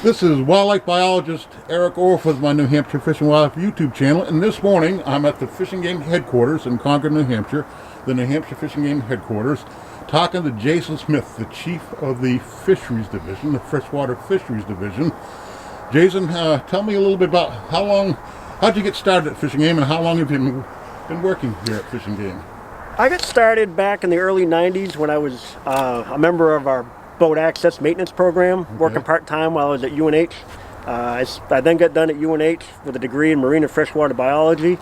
This is wildlife biologist Eric Orff with my New Hampshire Fish and Wildlife YouTube channel, and this morning I'm at the Fishing Game headquarters in Concord, New Hampshire, the New Hampshire Fishing Game headquarters, talking to Jason Smith, the chief of the Fisheries Division, the Freshwater Fisheries Division. Jason, tell me a little bit about how'd you get started at Fishing Game, and how long have you been working here at Fishing Game? I got started back in the early 90s when I was a member of our boat access maintenance program, working part-time while I was at UNH. I then got done at UNH with a degree in marine and freshwater biology.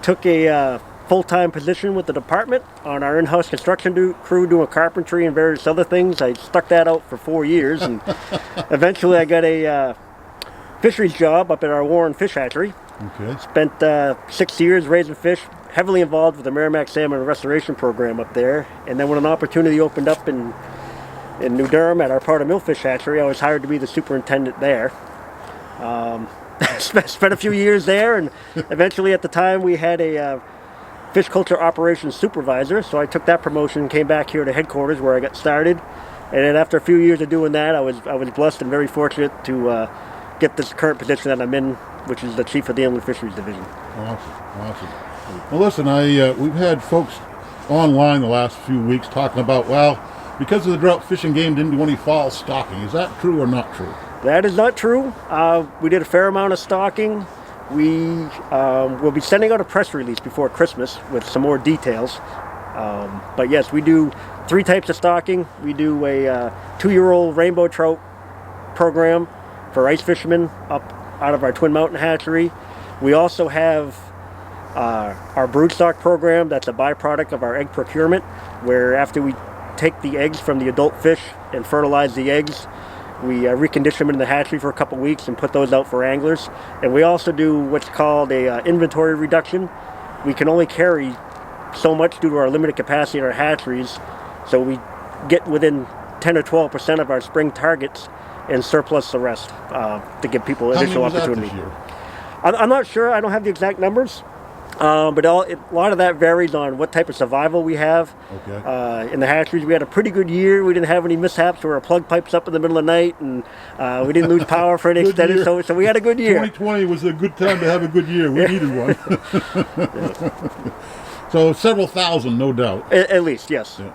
Took a full-time position with the department on our in-house construction crew doing carpentry and various other things. I stuck that out for 4 years, and eventually I got a fisheries job up at our Warren Fish Hatchery. Okay. Spent 6 years raising fish, heavily involved with the Merrimack Salmon Restoration Program up there. And then when an opportunity opened up in New Durham at our Powder Mill Fish Hatchery, I was hired to be the superintendent there. Spent a few years there, and eventually at the time we had a fish culture operations supervisor, so I took that promotion and came back here to headquarters where I got started. And then after a few years of doing that, I was blessed and very fortunate to get this current position that I'm in, which is the chief of the Inland Fisheries Division. Awesome. Well, listen, we've had folks online the last few weeks talking about, well, because of the drought, Fishing Game didn't do any fall stocking. Is that true or not true? That is not true. We did a fair amount of stocking. We will be sending out a press release before Christmas with some more details. But yes, we do 3 types of stocking. We do a 2-year-old rainbow trout program for ice fishermen up out of our Twin Mountain hatchery. We also have our broodstock program. That's a byproduct of our egg procurement, where after we take the eggs from the adult fish and fertilize the eggs, we recondition them in the hatchery for a couple weeks and put those out for anglers. And we also do what's called a inventory reduction. We can only carry so much due to our limited capacity in our hatcheries, so we get within 10 or 12% of our spring targets and surplus the rest to give people additional opportunity. How many was that this year? I'm not sure. I don't have the exact numbers. But a lot of that varies on what type of survival we have. Okay. In the hatcheries, we had a pretty good year. We didn't have any mishaps where our plug pipes up in the middle of the night, and we didn't lose power for any extended. So we had a good year. 2020 was a good time to have a good year. We needed one. So several thousand, no doubt. At least, yes. Yeah.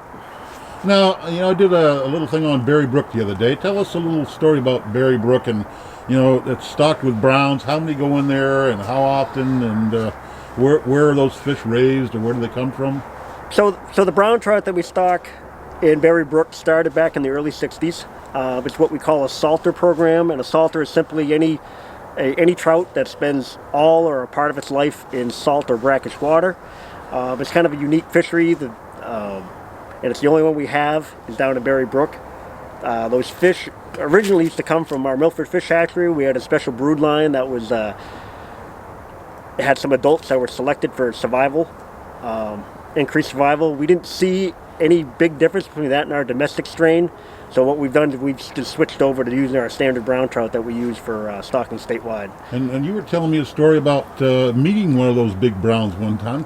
Now, I did a little thing on Berry Brook the other day. Tell us a little story about Berry Brook, and it's stocked with browns. How many go in there, and how often, and where are those fish raised, or where do they come from? So the brown trout that we stock in Berry Brook started back in the early 60s. It's what we call a salter program, and a salter is simply any trout that spends all or a part of its life in salt or brackish water. It's kind of a unique fishery, and it's the only one we have is down in Berry Brook. Those fish originally used to come from our Milford Fish Hatchery. We had a special brood line that was it had some adults that were selected for survival, increased survival. We didn't see any big difference between that and our domestic strain. So what we've done is we've just switched over to using our standard brown trout that we use for stocking statewide. And you were telling me a story about meeting one of those big browns one time.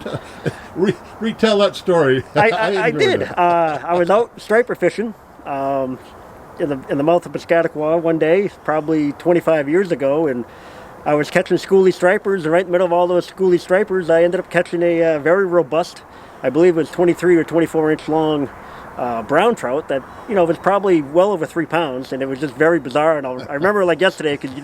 Retell that story. I did. I was out striper fishing in the mouth of Piscataqua one day, probably 25 years ago, and I was catching schoolie stripers, and right in the middle of all those schoolie stripers, I ended up catching a very robust, I believe it was 23 or 24 inch long brown trout that, was probably well over 3 pounds, and it was just very bizarre. And I remember like yesterday, because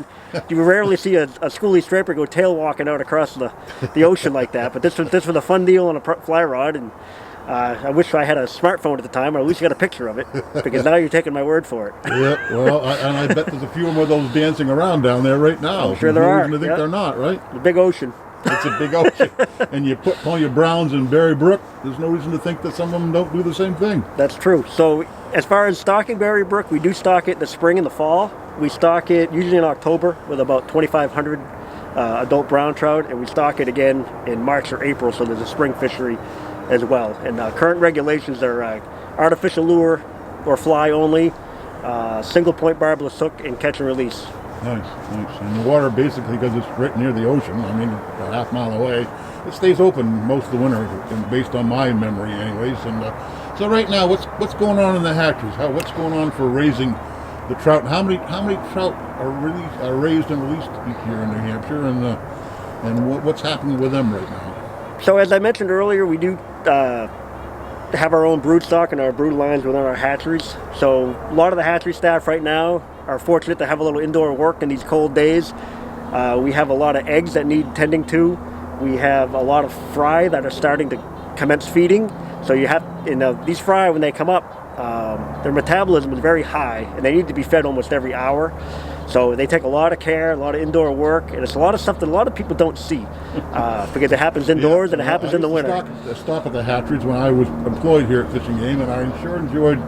you rarely see a schoolie striper go tail walking out across the ocean like that. But this was a fun deal on a fly rod, and I wish I had a smartphone at the time, or at least got a picture of it, because now you're taking my word for it. Yeah, well, and I bet there's a few more of those dancing around down there right now. I'm sure there are. I think they're not, right? The big ocean. It's a big ocean. And you put all your browns in Berry Brook, there's no reason to think that some of them don't do the same thing. That's true. So as far as stocking Berry Brook, we do stock it in the spring and the fall. We stock it usually in October with about 2,500 adult brown trout, and we stock it again in March or April, so there's a spring fishery as well. And current regulations are artificial lure or fly only, single point barbless hook, and catch and release. Nice. And the water, basically, because it's right near the ocean, a half mile away, it stays open most of the winter, based on my memory anyways. And so right now, what's going on in the hatcheries? What's going on for raising the trout? How many trout are raised and released each year in New Hampshire, and what's happening with them right now? So as I mentioned earlier, we do have our own brood stock and our brood lines within our hatcheries. So a lot of the hatchery staff right now are fortunate to have a little indoor work in these cold days. We have a lot of eggs that need tending to. We have a lot of fry that are starting to commence feeding. So you have, these fry, when they come up, their metabolism is very high and they need to be fed almost every hour. So they take a lot of care, a lot of indoor work, and it's a lot of stuff that a lot of people don't see because it happens indoors and it happens in the winter. I stop at the hatcheries when I was employed here at Fishing Game, and I sure enjoyed,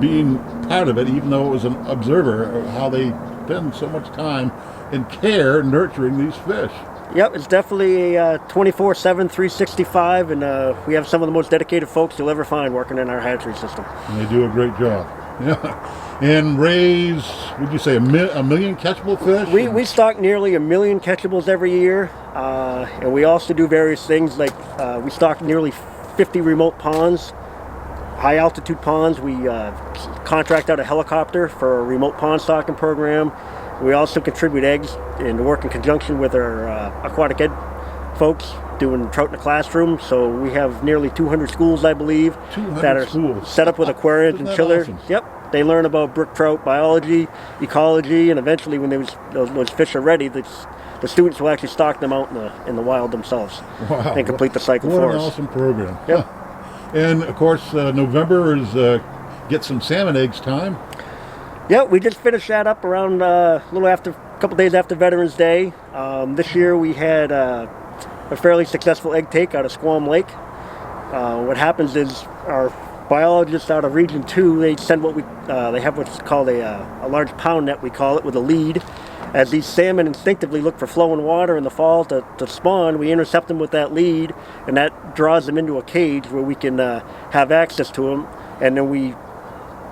being part of it, even though it was an observer of how they spend so much time and care nurturing these fish. Yep, it's definitely a 24/7, 365, and we have some of the most dedicated folks you'll ever find working in our hatchery system. And they do a great job. Yeah. And raise, would you say, a million catchable fish? We stock nearly 1 million catchables every year, and we also do various things like we stock nearly 50 remote ponds, high altitude ponds. We contract out a helicopter for a remote pond stocking program. We also contribute eggs and work in conjunction with our aquatic ed folks doing trout in the classroom. So we have nearly 200 schools, I believe, that are set up with aquariums and chillers. Awesome? Yep, they learn about brook trout biology, ecology, and eventually when those fish are ready, the students will actually stock them out in the wild themselves. Wow. And complete the cycle what for an us. Awesome program. Yep. And of course, November is get some salmon eggs time. Yeah, we just finished that up around a couple days after Veterans Day. This year we had a fairly successful egg take out of Squam Lake. What happens is our biologists out of Region 2, they send they have what's called a large pound net, we call it, with a lead. As these salmon instinctively look for flowing water in the fall to spawn, we intercept them with that lead, and that draws them into a cage where we can have access to them, and then we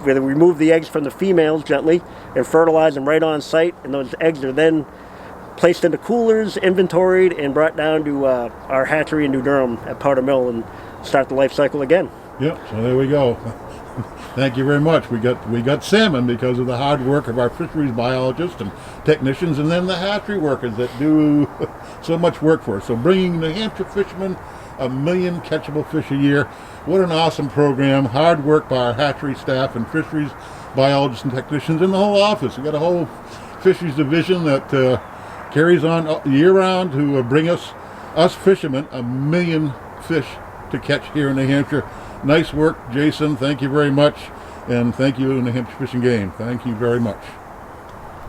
remove the eggs from the females gently and fertilize them right on site, and those eggs are then placed into coolers, inventoried, and brought down to our hatchery in New Durham at Powder Mill and start the life cycle again. Yep, so there we go. Thank you very much. We got salmon because of the hard work of our fisheries biologists and technicians, and then the hatchery workers that do so much work for us. So bringing New Hampshire fishermen 1 million catchable fish a year. What an awesome program. Hard work by our hatchery staff and fisheries biologists and technicians in the whole office. We've got a whole fisheries division that carries on year-round to bring us fishermen 1 million fish to catch here in New Hampshire. Nice work, Jason. Thank you very much. And thank you, New Hampshire Fish and Game. Thank you very much.